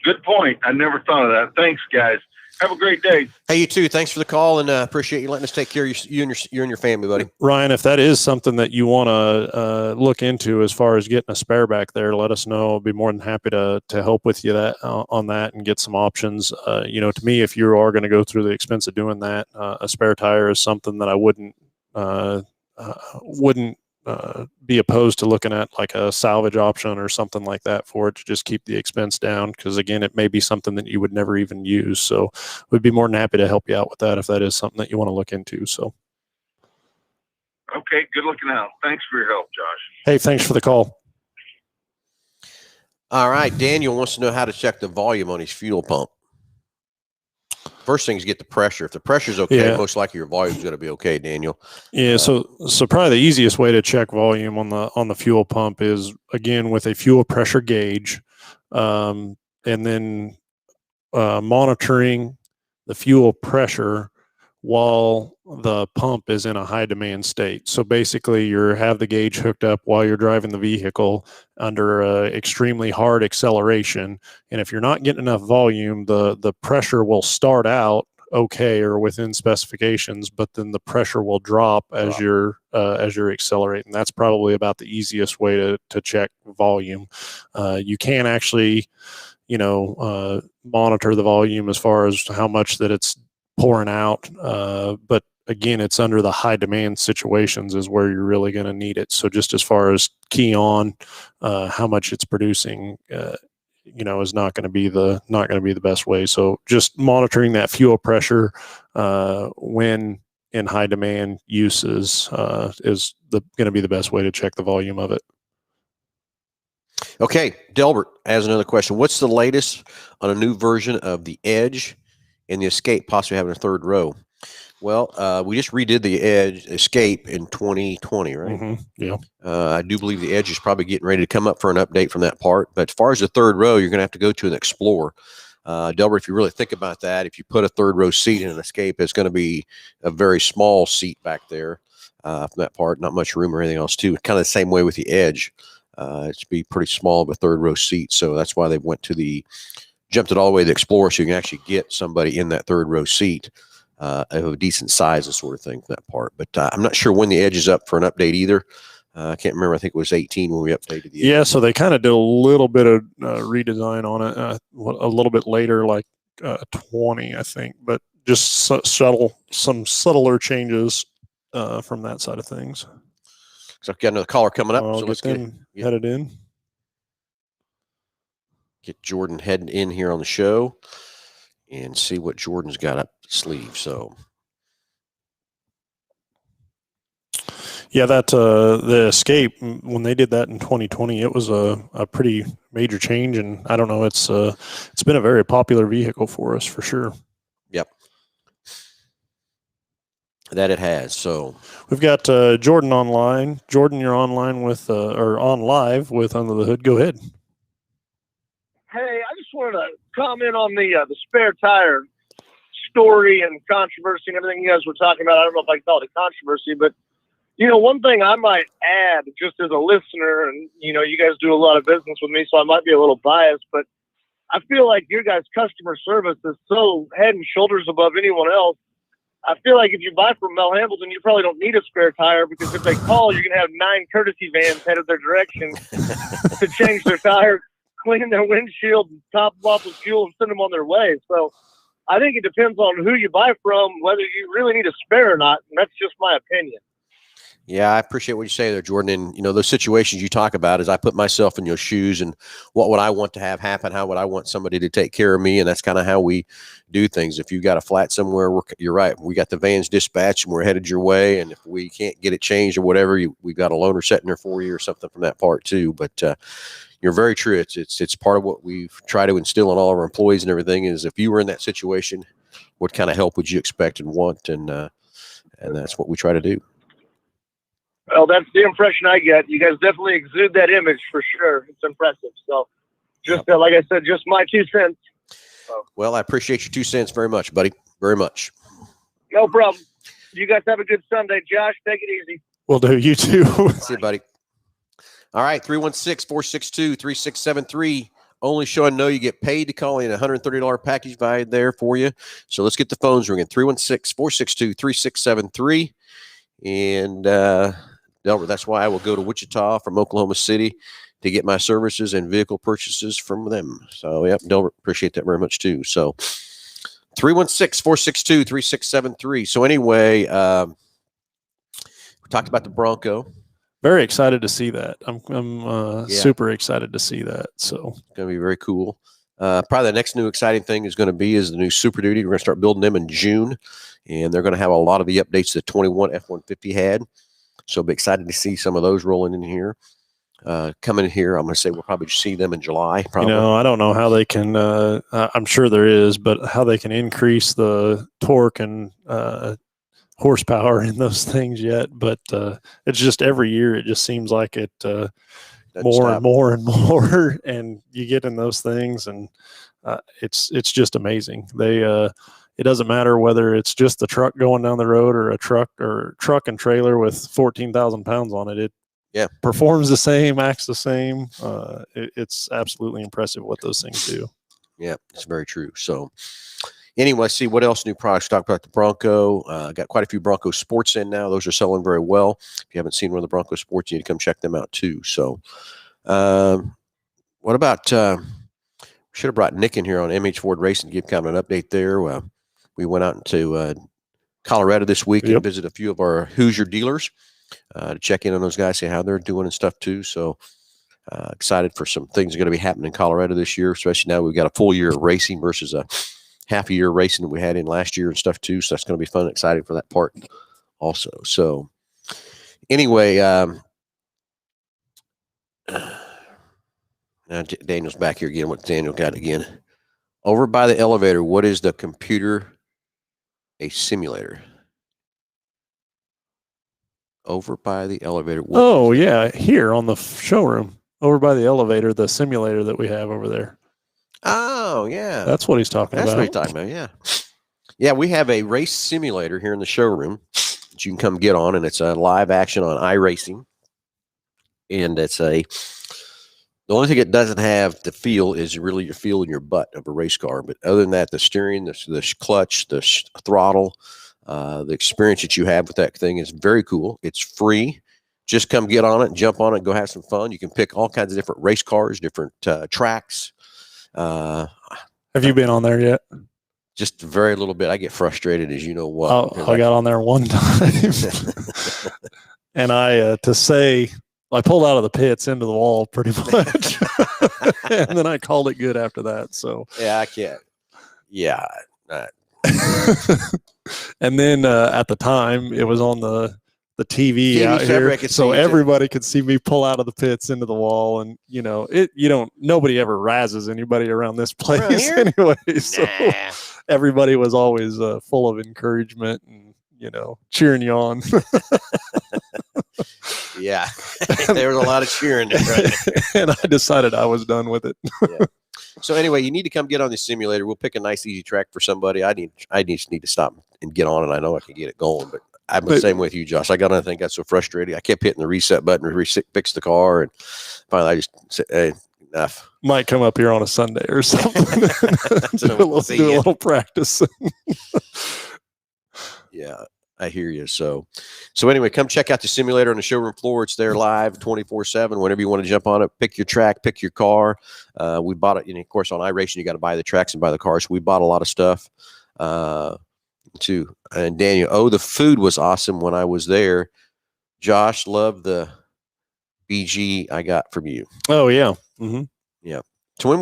Good point. I never thought of that. Thanks, guys. Have a great day. Hey, you too. Thanks for the call, and appreciate you letting us take care of you and your family, buddy. Ryan, if that is something that you want to look into as far as getting a spare back there, let us know. I'll be more than happy to help with you on that and get some options. To me, if you are going to go through the expense of doing that, a spare tire is something that I wouldn't be opposed to looking at, like a salvage option or something like that for it, to just keep the expense down. Because again, it may be something that you would never even use. So we'd be more than happy to help you out with that if that is something that you want to look into. So. Okay. Good looking out. Thanks for your help, Josh. Hey, thanks for the call. All right. Daniel wants to know how to check the volume on his fuel pump. First thing is get the pressure. If the pressure's okay, Yeah. most likely your volume's going to be okay, Daniel. Yeah, so probably the easiest way to check volume on the fuel pump is, again, with a fuel pressure gauge, and then monitoring the fuel pressure while the pump is in a high demand state. So basically, you have the gauge hooked up while you're driving the vehicle under extremely hard acceleration, and if you're not getting enough volume, the pressure will start out okay or within specifications, but then the pressure will drop as you're accelerating. That's probably about the easiest way to check volume. You can actually monitor the volume as far as how much that it's pouring out. But again, it's under the high demand situations is where you're really going to need it. So just as far as key on how much it's producing, is not going to be the best way. So just monitoring that fuel pressure when in high demand uses is going to be the best way to check the volume of it. Okay, Delbert has another question. What's the latest on a new version of the Edge and the Escape possibly having a third row? Well, we just redid the Escape in 2020, right? Mm-hmm. Yeah. I do believe the Edge is probably getting ready to come up for an update from that part. But as far as the third row, you're going to have to go to an Explorer. Delbert, if you really think about that, if you put a third row seat in an Escape, it's going to be a very small seat back there from that part. Not much room or anything else, too. Kind of the same way with the Edge. It's be pretty small of a third row seat. So that's why they jumped it all the way to the Explorer so you can actually get somebody in that third row seat of a decent size and sort of thing for that part. But I'm not sure when the Edge is up for an update either. I can't remember. I think it was 18 when we updated the Edge. Yeah, so they kind of did a little bit of redesign on it a little bit later, like 20, I think. But just some subtler changes from that side of things. So I've got another caller coming up. So let's get headed in. Get Jordan heading in here on the show and see what Jordan's got up his sleeve. So, yeah, that the Escape, when they did that in 2020, it was a pretty major change, and I don't know, it's been a very popular vehicle for us for sure. Yep. That it has. So we've got Jordan online. Jordan, you're online with or on live with Under the Hood. Go ahead. Hey, I just wanted to comment on the spare tire story and controversy and everything you guys were talking about. I don't know if I can call it a controversy, but one thing I might add just as a listener, and you guys do a lot of business with me, so I might be a little biased, but I feel like your guys' customer service is so head and shoulders above anyone else. I feel like if you buy from Mel Hambelton, you probably don't need a spare tire, because if they call, you're going to have 9 courtesy vans headed their direction to change their tire, clean their windshield, and top them off with fuel and send them on their way. So I think it depends on who you buy from, whether you really need a spare or not. And that's just my opinion. Yeah, I appreciate what you say there, Jordan. And, those situations you talk about is I put myself in your shoes and what would I want to have happen? How would I want somebody to take care of me? And that's kind of how we do things. If you got a flat somewhere, you're right. We got the vans dispatched and we're headed your way. And if we can't get it changed or whatever, we've got a loaner sitting there for you or something from that part too. But you're very true. It's part of what we've tried to instill in all of our employees and everything is if you were in that situation, what kind of help would you expect and want? And that's what we try to do. Well, that's the impression I get. You guys definitely exude that image for sure. It's impressive. So just like I said, just my 2 cents. So. Well, I appreciate your 2 cents very much, buddy. Very much. No problem. You guys have a good Sunday. Josh, take it easy. Will do. You too. See you, buddy. All right, 316-462-3673. Only show I know you get paid to call in. $130 package value there for you. So let's get the phones ringing. 316-462-3673. And Delbert, that's why I will go to Wichita from Oklahoma City to get my services and vehicle purchases from them. So, yep, Delbert, appreciate that very much too. So 316-462-3673. So anyway, we talked about the Bronco. Very excited to see that. I'm super excited to see that. So it's going to be very cool. Probably the next new exciting thing is going to be the new Super Duty. We're going to start building them in June, and they're going to have a lot of the updates that 21 F-150 had. So I'll be excited to see some of those rolling in here. coming here. I'm going to say we'll probably see them in July. Probably. I don't know how they can. I'm sure there is, but how they can increase the torque and horsepower in those things yet. But it's just every year it just seems like it more and more and more, and you get in those things, and it's just amazing. It doesn't matter whether it's just the truck going down the road or a truck and trailer with 14,000 pounds on it. It performs the same, acts the same. It's absolutely impressive what those things do. Yeah, it's very true. So anyway, let's see what else new products. Talk about the Bronco. Got quite a few Bronco Sports in now. Those are selling very well. If you haven't seen one of the Bronco Sports, you need to come check them out too. So what about should have brought Nick in here on MH Ford Racing to give kind of an update there. We went out into Colorado this week and visited a few of our Hoosier dealers to check in on those guys, see how they're doing and stuff too. So excited for some things that are going to be happening in Colorado this year, especially now we've got a full year of racing versus a half a year of racing that we had in last year and stuff too. So that's going to be fun and exciting for that part also. So anyway, now Daniel's back here again. What Daniel got again? Over by the elevator, what is the computer? A simulator. Over by the elevator. Oh, yeah. Here on the showroom. Over by the elevator, the simulator that we have over there. Oh, yeah. That's what he's talking about. That's what he's talking about, yeah. Yeah, we have a race simulator here in the showroom that you can come get on, and it's a live action on iRacing. And it's the only thing it doesn't have the feel is really your feel in your butt of a race car. But other than that, the steering, the clutch, the throttle, the experience that you have with that thing is very cool. It's free. Just come get on it, jump on it, go have some fun. You can pick all kinds of different race cars, different tracks. Have you been on there yet? Just very little bit. I get frustrated, as you know what. I got on there one time. And I pulled out of the pits into the wall pretty much. And then I called it good after that. So yeah, I can't. Yeah. And then at the time it was on the TV out here, so everybody could see me pull out of the pits into the wall, and nobody ever razzes anybody around this place anyway. So everybody was always full of encouragement and cheering you on. Yeah, there was a lot of cheering there, right? And I decided I was done with it. Yeah. So anyway, you need to come get on the simulator. We'll pick a nice, easy track for somebody. I just need to stop and get on it. I know I can get it going, but I'm the same with you, Josh. I got on. I think got so frustrated. I kept hitting the reset button to fix the car, and finally I just said, "Hey, enough." Might come up here on a Sunday or something. do a little practice. Yeah. I hear you. So anyway, come check out the simulator on the showroom floor. It's there live 24/7. Whenever you want to jump on it, pick your track, pick your car. We bought it. Of course, on iRacing, you got to buy the tracks and buy the cars. So we bought a lot of stuff too. And Daniel, the food was awesome when I was there. Josh loved the BG I got from you. Oh yeah. Mm-hmm. Yeah. So when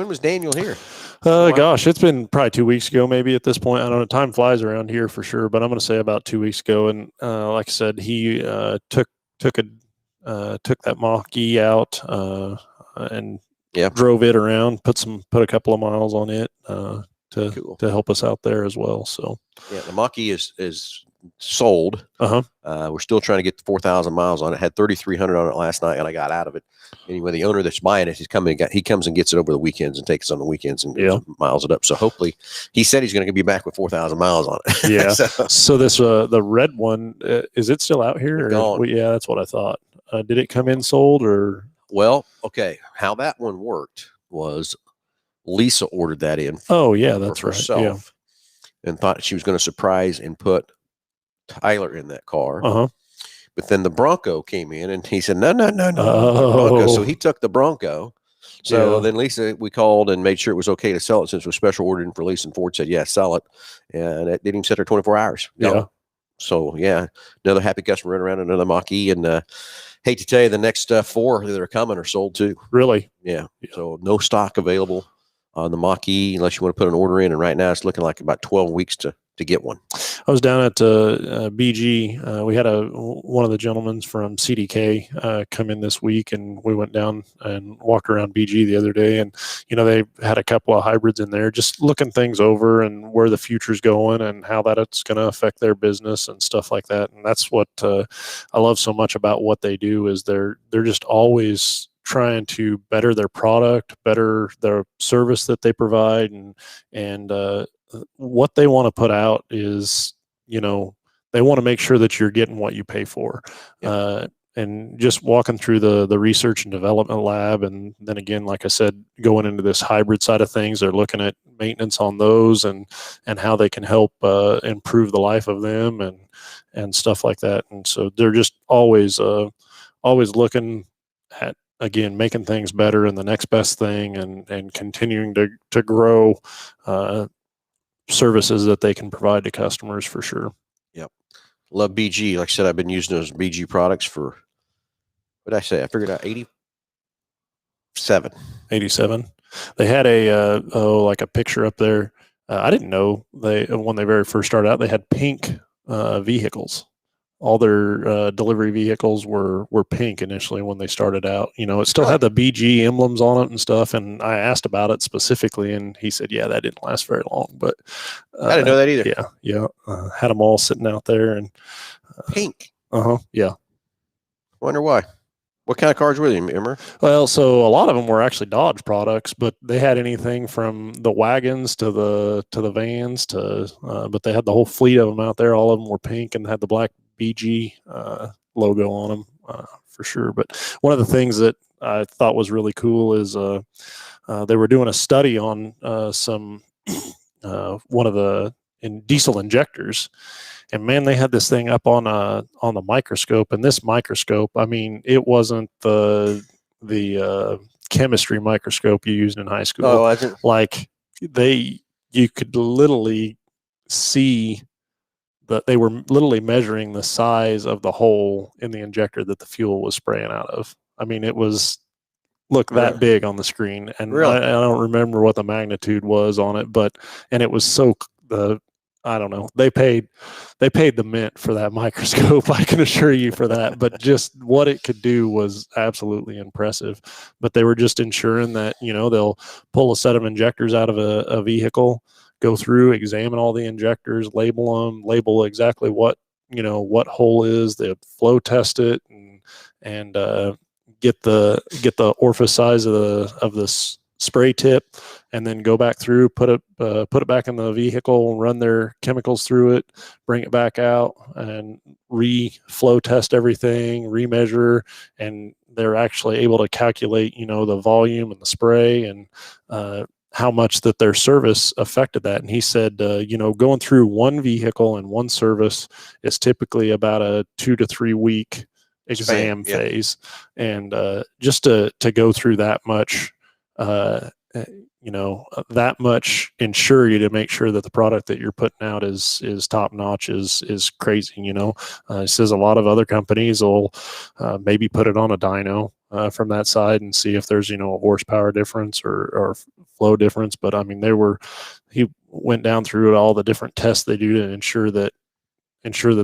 was Daniel here? Gosh, it's been probably 2 weeks ago, maybe at this point. I don't know. Time flies around here for sure, but I'm going to say about 2 weeks ago. And like I said, he took that Mach-E out and drove it around, put a couple of miles on it to help us out there as well. So yeah, the Mach-E is sold. We're still trying to get 4,000 miles on it. Had 3,300 on it last night, and I got out of it. Anyway, the owner that's buying it, he comes and gets it over the weekends and takes it on the weekends and miles it up. So hopefully, he said he's going to be back with 4,000 miles on it. Yeah. So this the red one, is it still out here? Yeah, that's what I thought. Did it come in sold or? Well, okay. How that one worked was Lisa ordered that in. Oh yeah, that's for herself, right. Yeah. And thought she was going to surprise and put Tyler in that car. But then the Bronco came in, and he said, no. Bronco. So he took the Bronco. So then Lisa, we called and made sure it was okay to sell it since it was special ordered for Lisa, and Ford said, yeah, sell it. And it didn't even sit there 24 hours. Yeah. So, yeah, another happy customer running around, another Mach-E. And hate to tell you, the next 4 that are coming are sold too. Really? Yeah. So no stock available on the Mach-E unless you want to put an order in. And right now it's looking like about 12 weeks to to get one? I was down at BG. We had one of the gentlemen from CDK come in this week, and we went down and walked around BG the other day. And they had a couple of hybrids in there, just looking things over and where the future's going and how it's going to affect their business and stuff like that. And that's what I love so much about what they do is they're just always trying to better their product, better their service that they provide, and what they want to put out is, they want to make sure that you're getting what you pay for. Yeah. And just walking through the research and development lab, and then again, like I said, going into this hybrid side of things, they're looking at maintenance on those and how they can help improve the life of them and stuff like that. And so they're just always looking at, again, making things better and the next best thing, and continuing to grow services that they can provide to customers for sure. Yep. Love BG. Like I said, I've been using those BG products for, what did I say? I figured out 87. They had like a picture up there. I didn't know when they very first started out, they had pink vehicles. All their delivery vehicles were pink initially when they started out. It still had the BG emblems on it and stuff. And I asked about it specifically, and he said, "Yeah, that didn't last very long." But I didn't know that either. Yeah. Had them all sitting out there and pink. Yeah. Wonder why. What kind of cars were they, remember? Well, so a lot of them were actually Dodge products, but they had anything from the wagons to the vans but they had the whole fleet of them out there. All of them were pink and had the black BG logo on them for sure. But one of the things that I thought was really cool is they were doing a study on some one of the diesel injectors, and man, they had this thing up on the microscope. And this microscope, I mean, it wasn't the chemistry microscope you used in high school. Oh, I think like you could literally see that they were literally measuring the size of the hole in the injector that the fuel was spraying out of. I mean, it was that big on the screen, and really? I don't remember what the magnitude was on it, and it was I don't know. They paid the mint for that microscope. I can assure you for that. But just what it could do was absolutely impressive. But they were just ensuring that they'll pull a set of injectors out of a vehicle, go through, examine all the injectors, label exactly what hole is. They flow test it and get the orifice size of the spray tip, and then go back through, put it back in the vehicle, run their chemicals through it, bring it back out, and flow test everything, remeasure, and they're actually able to calculate the volume and the spray and how much that their service affected that. And he said, going through one vehicle and one service is typically about a 2 to 3 week exam phase. And just to go through that much, that much ensure you to make sure that the product that you're putting out is top notch is crazy. He says a lot of other companies will maybe put it on a dyno from that side and see if there's a horsepower difference or flow difference. But I mean, he went down through all the different tests they do to ensure that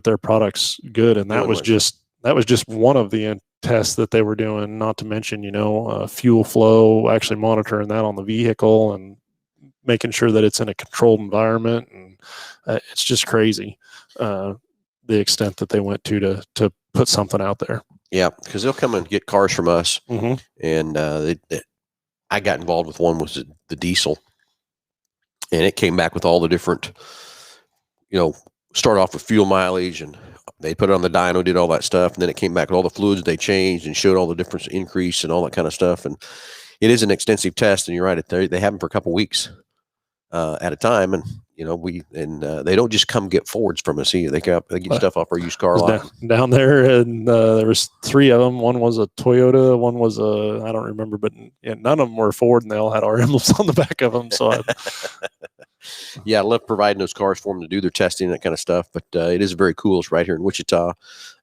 their product's good, and that was just one of the tests that they were doing, not to mention fuel flow, actually monitoring that on the vehicle and making sure that it's in a controlled environment. And it's just crazy the extent that they went to put something out there. Yeah, because they'll come and get cars from us. Mm-hmm. And I got involved with one was the diesel, and it came back with all the different, start off with fuel mileage, and they put it on the dyno, did all that stuff, and then it came back with all the fluids they changed and showed all the difference increase and all that kind of stuff. And it is an extensive test, and you're right, they have them for a couple weeks at a time, and they don't just come get Fords from us either. They get stuff off our used car lot down there, and there was 3 of them. One was a Toyota, one was I don't remember, but none of them were Ford, and they all had our emblems on the back of them. So yeah, I love providing those cars for them to do their testing and that kind of stuff. But it is very cool. It's right here in Wichita.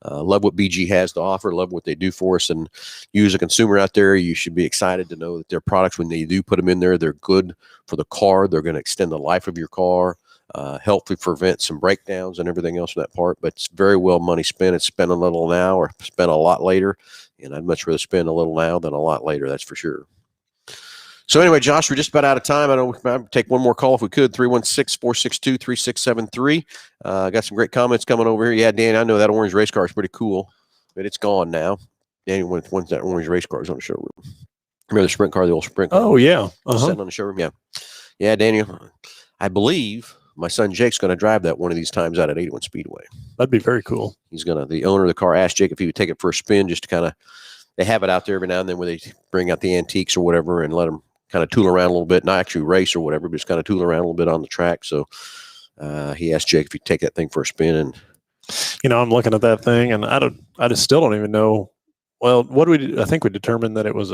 Love what BG has to offer. Love what they do for us. And you as a consumer out there, you should be excited to know that their products, when they do put them in there, they're good for the car. They're going to extend the life of your car. helpfully prevent some breakdowns and everything else in that part. But it's very well money spent. It's spent a little now or spent a lot later. And I'd much rather spend a little now than a lot later, that's for sure. So anyway, Josh, we're just about out of time. I know we might take one more call if we could, 316-462-3673. Got some great comments coming over here. Yeah, Dan, I know that orange race car is pretty cool, but it's gone now. Daniel, when's that orange race car is on the showroom? Remember the sprint car, the old sprint car? Oh, yeah. Sitting on the showroom, yeah. Yeah, Daniel, I believe my son Jake's going to drive that one of these times out at 81 Speedway. That'd be very cool. The owner of the car asked Jake if he would take it for a spin just to kind of, they have it out there every now and then where they bring out the antiques or whatever and let them kind of tool around a little bit, not actually race or whatever, but just kind of tool around a little bit on the track. So he asked Jake if he'd take that thing for a spin. And I'm looking at that thing, and I just still don't even know. Well, what do we do? I think we determined that it was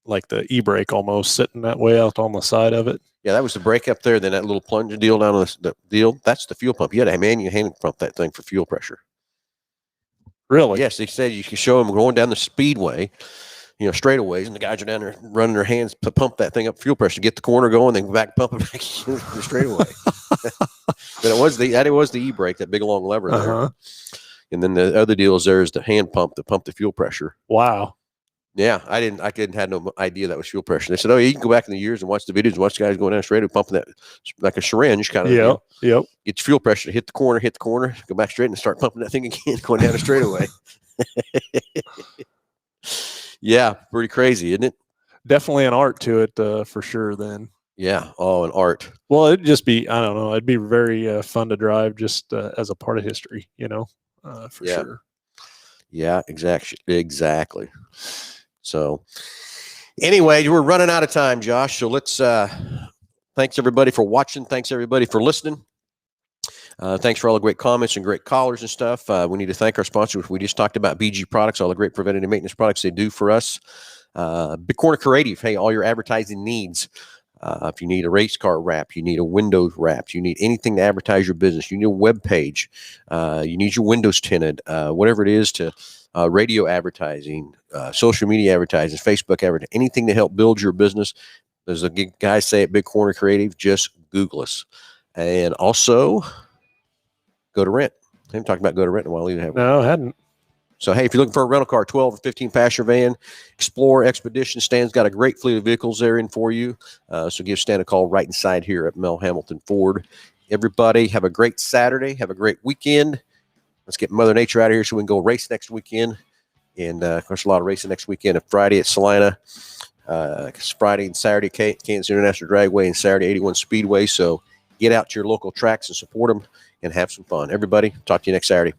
like the e-brake almost sitting that way out on the side of it. Yeah, that was the brake up there. Then that little plunger deal down on the deal, that's the fuel pump. You had a manual hand pump that thing for fuel pressure. Really? Yes, they said you can show them going down the speedway, straightaways, and the guys are down there running their hands to pump that thing up fuel pressure to get the corner going, then go back pump it back in the straightaway. But it was the e-brake, that big long lever there. And then the other deal is there's the hand pump to pump the fuel pressure. Wow. Yeah, I had no idea that was fuel pressure. They said, "Oh, you can go back in the years and watch the videos and watch the guys going down straight and pumping that like a syringe kind of. Yep. Yep. Get your fuel pressure to hit the corner, go back straight and start pumping that thing again, going down the straightaway." Yeah, pretty crazy, isn't it? Definitely an art to it, for sure. Then. Yeah. Oh, an art. Well, it'd just be, I don't know, it'd be very fun to drive just as a part of history, for sure. Yeah, exactly. So anyway, we're running out of time, Josh. So let's thanks everybody for watching. Thanks everybody for listening. Thanks for all the great comments and great callers and stuff. We need to thank our sponsors. We just talked about BG Products, all the great preventative maintenance products they do for us. Big Corner Creative, hey, all your advertising needs. If you need a race car wrap, you need a windows wrap, you need anything to advertise your business, you need a web page, you need your windows tinted, whatever it is to radio advertising, social media advertising, Facebook advertising, anything to help build your business. There's a guy say at Big Corner Creative, just Google us. And also go to rent. I haven't talked about go to rent in a while either. No, I hadn't. So, hey, if you're looking for a rental car, 12 or 15 passenger van, Explorer, Expedition, Stan's got a great fleet of vehicles there in for you. So give Stan a call right inside here at Mel Hambelton Ford. Everybody have a great Saturday. Have a great weekend. Let's get Mother Nature out of here so we can go race next weekend. And, of course, a lot of racing next weekend. Friday at Salina. Friday and Saturday, Kansas International Dragway, and Saturday, 81 Speedway. So get out to your local tracks and support them and have some fun. Everybody, talk to you next Saturday.